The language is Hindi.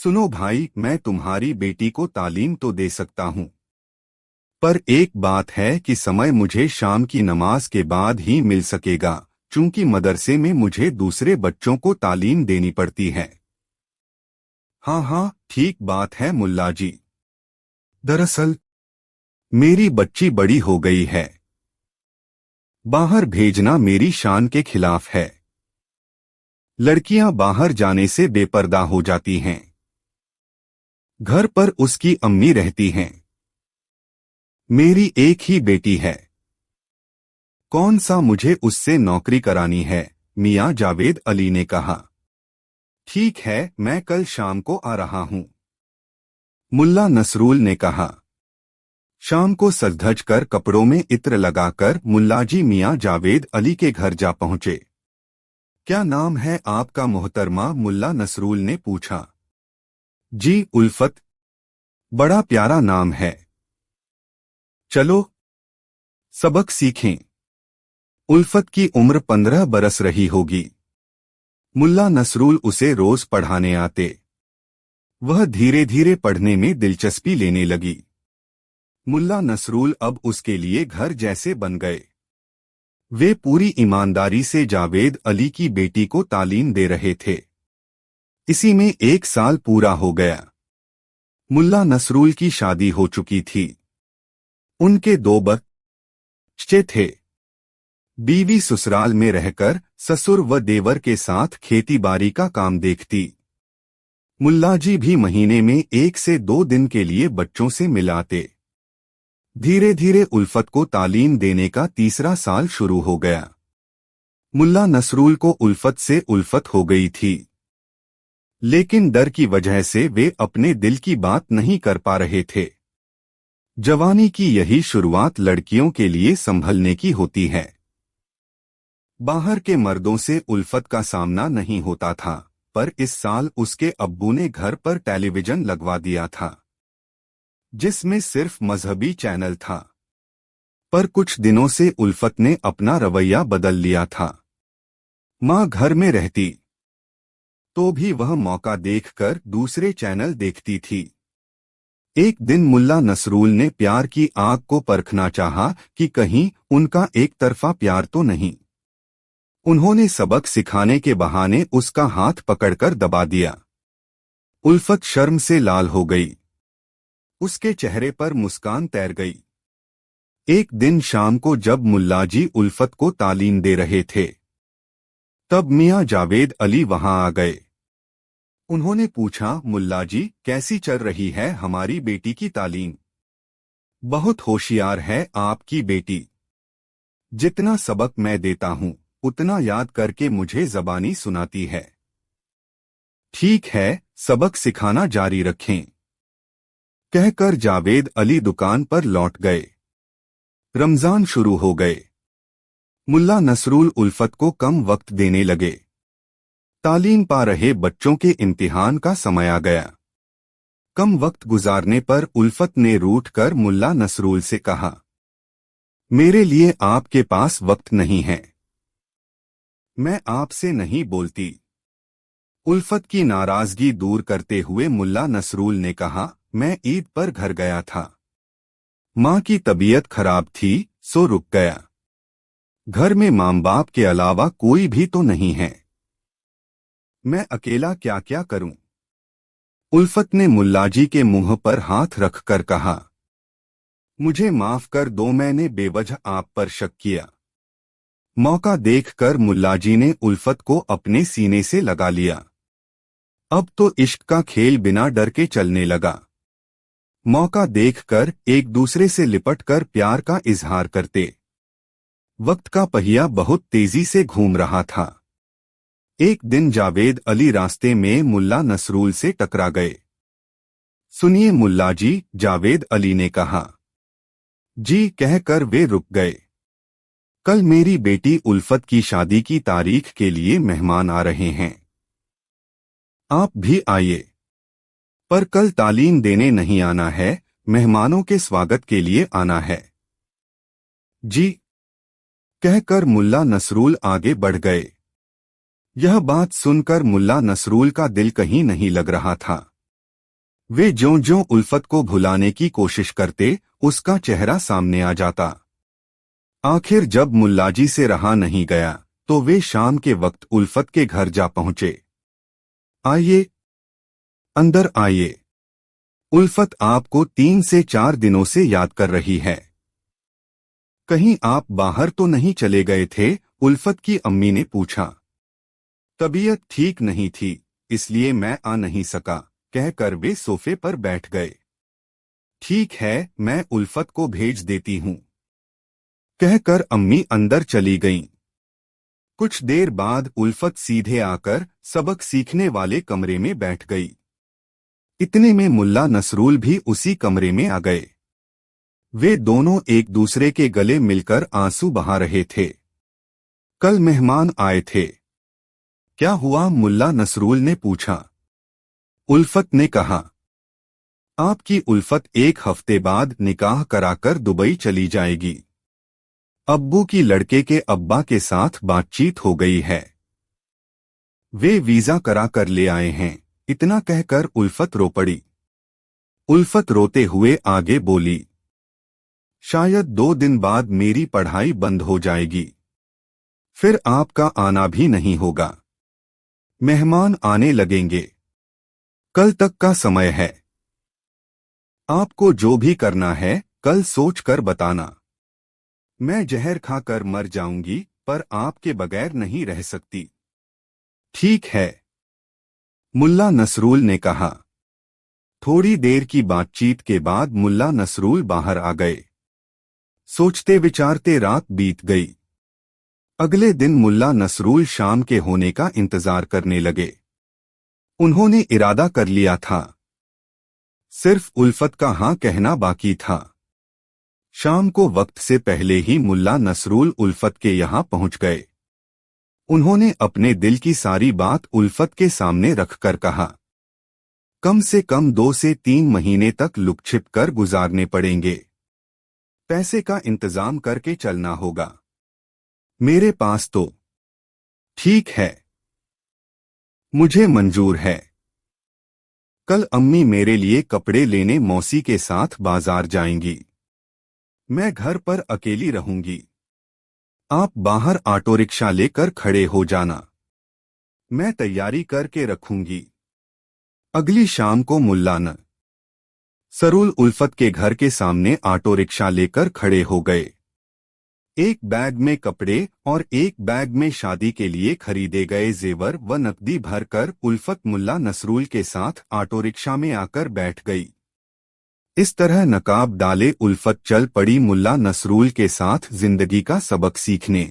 सुनो भाई, मैं तुम्हारी बेटी को तालीम तो दे सकता हूँ, पर एक बात है कि समय मुझे शाम की नमाज के बाद ही मिल सकेगा, चूंकि मदरसे में मुझे दूसरे बच्चों को तालीम देनी पड़ती है। हाँ हाँ, ठीक बात है मुल्ला जी। दरअसल मेरी बच्ची बड़ी हो गई है। बाहर भेजना मेरी शान के खिलाफ है। लड़कियां बाहर जाने से बेपर्दा हो जाती हैं। घर पर उसकी अम्मी रहती हैं। मेरी एक ही बेटी है। कौन सा मुझे उससे नौकरी करानी है? मियां जावेद अली ने कहा। ठीक है, मैं कल शाम को आ रहा हूँ, मुल्ला नसरूल ने कहा। शाम को सज-धज कर कपड़ों में इत्र लगाकर मुल्लाजी मियां जावेद अली के घर जा पहुंचे। क्या नाम है आपका मोहतरमा? मुल्ला नसरूल ने पूछा। जी उल्फत। बड़ा प्यारा नाम है। चलो सबक सीखें। उल्फत की उम्र 15 बरस रही होगी। मुल्ला नसरूल उसे रोज पढ़ाने आते। वह धीरे धीरे पढ़ने में दिलचस्पी लेने लगी। मुल्ला नसरूल अब उसके लिए घर जैसे बन गए। वे पूरी ईमानदारी से जावेद अली की बेटी को तालीम दे रहे थे। इसी में 1 साल पूरा हो गया। मुल्ला नसरूल की शादी हो चुकी थी। उनके 2 बच्चे थे। बीवी ससुराल में रहकर ससुर व देवर के साथ खेती-बाड़ी का काम देखती। मुल्लाजी भी महीने में 1 से 2 दिन के लिए बच्चों से मिलाते। धीरे धीरे उल्फत को तालीम देने का 3रा साल शुरू हो गया। मुल्ला नसरूल को उल्फत से उल्फत हो गई थी, लेकिन डर की वजह से वे अपने दिल की बात नहीं कर पा रहे थे। जवानी की यही शुरुआत लड़कियों के लिए संभलने की होती है। बाहर के मर्दों से उल्फत का सामना नहीं होता था, पर इस साल उसके अब्बू ने घर पर टेलीविजन लगवा दिया था, जिसमें सिर्फ मजहबी चैनल था। पर कुछ दिनों से उल्फत ने अपना रवैया बदल लिया था। माँ घर में रहती तो भी वह मौका देखकर दूसरे चैनल देखती थी। एक दिन मुल्ला नसरूल ने प्यार की आग को परखना चाहा कि कहीं उनका एक तरफा प्यार तो नहीं। उन्होंने सबक सिखाने के बहाने उसका हाथ पकड़कर दबा दिया। उल्फत शर्म से लाल हो गई। उसके चेहरे पर मुस्कान तैर गई। एक दिन शाम को जब मुल्लाजी उल्फत को तालीम दे रहे थे, तब मियां जावेद अली वहां आ गए। उन्होंने पूछा, मुल्लाजी कैसी चल रही है हमारी बेटी की तालीम? बहुत होशियार है आपकी बेटी। जितना सबक मैं देता हूँ उतना याद करके मुझे ज़बानी सुनाती है। ठीक है, सबक सिखाना जारी रखें, कहकर जावेद अली दुकान पर लौट गए। रमजान शुरू हो गए। मुल्ला नसरूल उल्फत को कम वक्त देने लगे। तालीम पा रहे बच्चों के इम्तिहान का समय आ गया। कम वक्त गुजारने पर उल्फत ने रूठकर मुल्ला नसरूल से कहा, मेरे लिए आपके पास वक्त नहीं है, मैं आपसे नहीं बोलती। उल्फत की नाराजगी दूर करते हुए मुल्ला नसरूल ने कहा, मैं ईद पर घर गया था। माँ की तबीयत खराब थी, सो रुक गया। घर में माँ बाप के अलावा कोई भी तो नहीं है। मैं अकेला क्या क्या करूं? उल्फत ने मुल्लाजी के मुंह पर हाथ रखकर कहा, मुझे माफ कर दो, मैंने बेवजह आप पर शक किया। मौका देखकर मुल्लाजी ने उल्फत को अपने सीने से लगा लिया। अब तो इश्क का खेल बिना डर के चलने लगा। मौका देखकर एक दूसरे से लिपटकर प्यार का इजहार करते। वक्त का पहिया बहुत तेजी से घूम रहा था। एक दिन जावेद अली रास्ते में मुल्ला नसरूल से टकरा गए। सुनिए मुल्लाजी, जावेद अली ने कहा। जी कहकर वे रुक गए। कल मेरी बेटी उल्फत की शादी की तारीख के लिए मेहमान आ रहे हैं, आप भी आइए। पर कल तालीम देने नहीं आना है, मेहमानों के स्वागत के लिए आना है। जी कहकर मुल्ला नसरूल आगे बढ़ गए। यह बात सुनकर मुल्ला नसरूल का दिल कहीं नहीं लग रहा था। वे ज्यों-ज्यों उल्फत को भुलाने की कोशिश करते, उसका चेहरा सामने आ जाता। आखिर जब मुल्लाजी से रहा नहीं गया, तो वे शाम के वक्त उल्फत के घर जा पहुंचे। आइए, अंदर आइए। उल्फत आपको 3 से 4 दिनों से याद कर रही है। कहीं आप बाहर तो नहीं चले गए थे? उल्फत की अम्मी ने पूछा। तबीयत ठीक नहीं थी, इसलिए मैं आ नहीं सका, कहकर वे सोफे पर बैठ गए। ठीक है, मैं उल्फत को भेज देती हूँ, कहकर अम्मी अंदर चली गईं। कुछ देर बाद उल्फत सीधे आकर सबक सीखने वाले कमरे में बैठ गई। इतने में मुल्ला नसरूल भी उसी कमरे में आ गए। वे दोनों एक दूसरे के गले मिलकर आंसू बहा रहे थे। कल मेहमान आए थे। क्या हुआ? मुल्ला नसरूल ने पूछा। उल्फत ने कहा, आपकी उल्फत 1 हफ्ते बाद निकाह कराकर दुबई चली जाएगी। अब्बू की लड़के के अब्बा के साथ बातचीत हो गई है। वे वीजा करा कर ले आए हैं। इतना कहकर उल्फत रो पड़ी। उल्फत रोते हुए आगे बोली, शायद 2 दिन बाद मेरी पढ़ाई बंद हो जाएगी, फिर आपका आना भी नहीं होगा। मेहमान आने लगेंगे। कल तक का समय है। आपको जो भी करना है, कल सोच कर बताना। मैं जहर खाकर मर जाऊंगी, पर आपके बगैर नहीं रह सकती। ठीक है, मुल्ला नसरूल ने कहा। थोड़ी देर की बातचीत के बाद मुल्ला नसरूल बाहर आ गए। सोचते विचारते रात बीत गई। अगले दिन मुल्ला नसरूल शाम के होने का इंतजार करने लगे। उन्होंने इरादा कर लिया था। सिर्फ उल्फत का हाँ कहना बाकी था। शाम को वक्त से पहले ही मुल्ला नसरूल उल्फत के यहाँ पहुंच गए। उन्होंने अपने दिल की सारी बात उल्फत के सामने रखकर कहा, कम से कम 2 से 3 महीने तक लुक छिप कर गुजारने पड़ेंगे। पैसे का इंतजाम करके चलना होगा। मेरे पास तो ठीक है, मुझे मंजूर है। कल अम्मी मेरे लिए कपड़े लेने मौसी के साथ बाजार जाएंगी। मैं घर पर अकेली रहूंगी। आप बाहर ऑटो रिक्शा लेकर खड़े हो जाना। मैं तैयारी करके रखूंगी। अगली शाम को मुल्ला नसरूल उल्फत के घर के सामने ऑटो रिक्शा लेकर खड़े हो गए। एक बैग में कपड़े और एक बैग में शादी के लिए खरीदे गए जेवर व नकदी भरकर उल्फत मुल्ला नसरूल के साथ ऑटो रिक्शा में आकर बैठ गई। इस तरह नकाब डाले उल्फत चल पड़ी मुल्ला नसरूल के साथ जिंदगी का सबक सीखने।